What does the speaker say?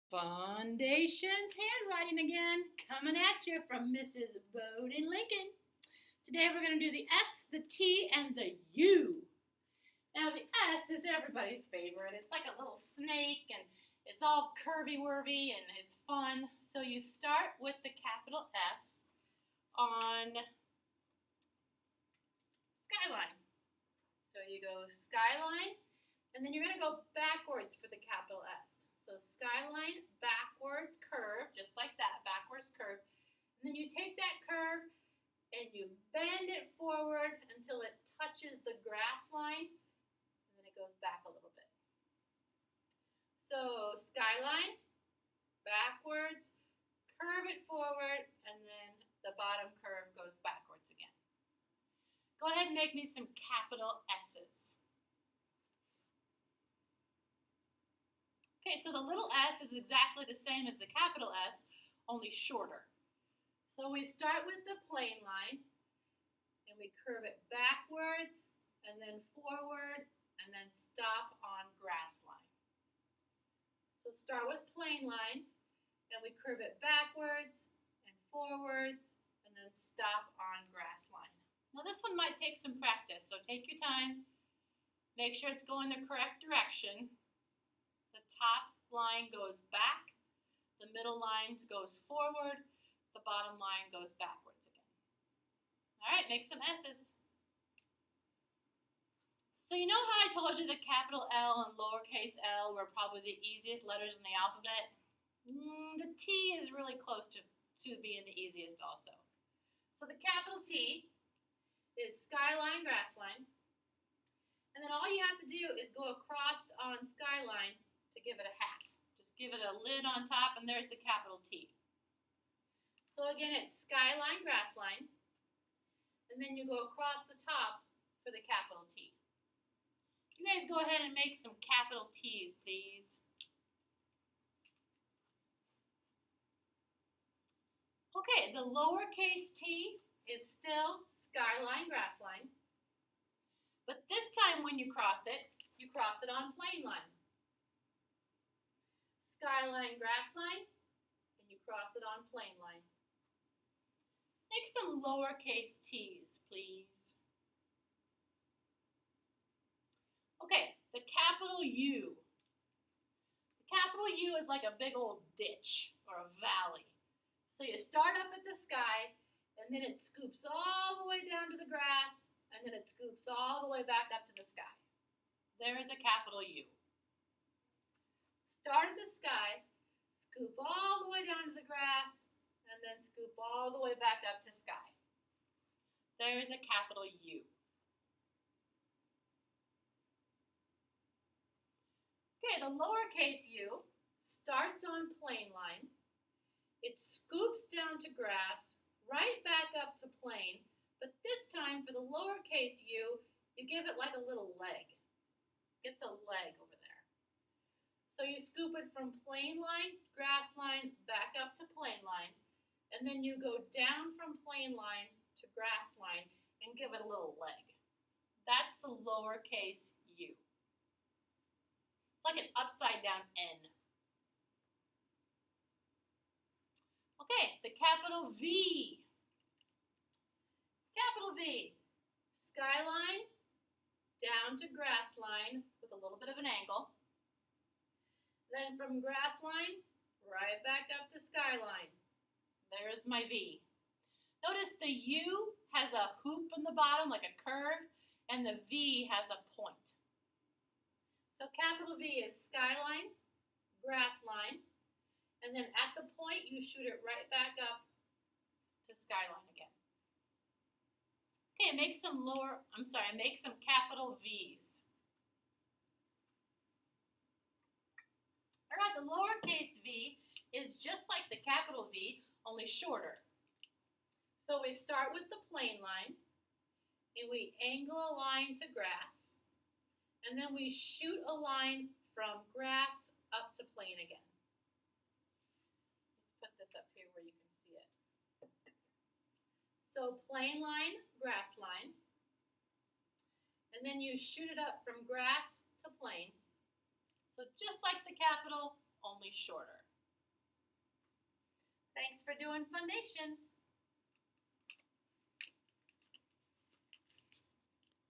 Fundations handwriting again, coming at you from Mrs. Boeding-Lincoln. Today we're going to do the S, the T, and the U. Now the S is everybody's favorite. It's like a little snake and it's all curvy-wurvy and it's fun. So you start with the capital S on skyline. So you go skyline and then you're going to go backwards for the capital S. So skyline, backwards curve, just like that, backwards curve. And then you take that curve and you bend it forward until it touches the grass line, and then it goes back a little bit. So skyline, backwards, curve it forward, and then the bottom curve goes backwards again. Go ahead and make me some capital S's. Okay, so the little s is exactly the same as the capital S, only shorter. So we start with the plane line, and we curve it backwards, and then forward, and then stop on grass line. So start with plane line, and we curve it backwards and forwards, and then stop on grass line. Now this one might take some practice, so take your time. Make sure it's going the correct direction. The top line goes back, the middle line goes forward, the bottom line goes backwards again. All right, make some S's. So you know how I told you the capital L and lowercase l were probably the easiest letters in the alphabet? The T is really close to being the easiest also. So the capital T is skyline, grass line. And then all you have to do is go across on skyline to give it a hat. Just give it a lid on top, and there's the capital T. So again, it's skyline, grass line, and then you go across the top for the capital T. You guys go ahead and make some capital T's, please. Okay, the lowercase t is still skyline, grass line, but this time when you cross it on plane line. Skyline, grass line, and you cross it on plane line. Make some lowercase t's, please. Okay, the capital U. The capital U is like a big old ditch or a valley. So you start up at the sky, and then it scoops all the way down to the grass, and then it scoops all the way back up to the sky. There is a capital U. Start at the sky, scoop all the way down to the grass, and then scoop all the way back up to sky. There is a capital U. Okay, the lowercase u starts on plane line. It scoops down to grass, right back up to plane, but this time for the lowercase u, you give it like a little leg. It gets a leg over there. So you scoop it from plane line, grass line, back up to plane line, and then you go down from plane line to grass line and give it a little leg. That's the lowercase u. It's like an upside down N. Okay, the capital V. Capital V. Skyline, down to grass line with a little bit of an angle. Then from grass line, right back up to skyline. There's my V. Notice the U has a hoop in the bottom, like a curve, and the V has a point. So capital V is skyline, grass line, and then at the point, you shoot it right back up to skyline again. Okay, make some capital V's. All right, the lowercase v is just like the capital V, only shorter. So we start with the plane line, and we angle a line to grass, and then we shoot a line from grass up to plane again. Let's put this up here where you can see it. So plane line, grass line, and then you shoot it up from grass to plane. So just like the capital, only shorter. Thanks for doing fundations.